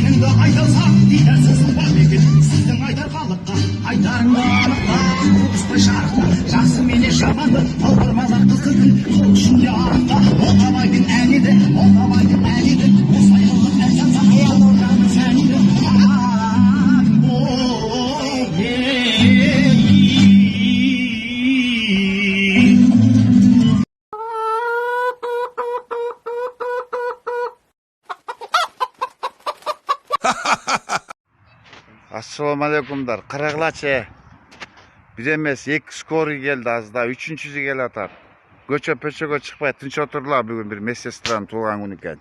менің де айтылсам дейді сөзім бар екен. Сіздің айтар халыққа айтарыңды анықта, қуыспай шарықта, жақсы менен жаманды алдырмалар қызғылтын, сол үшін де арықта. Молдабайдың әні де, Молдабайдың әні де, осылай қылып ән салса аял орданың сәні де. Assalamu alaikumlar. Qarag'lachi. Bir emas, 2 skori geldi az da, 3-cüsü gel atar. Göçe peçöge çıkpay tinch oturlar bugün bir medsestrani tug'an kun ekan.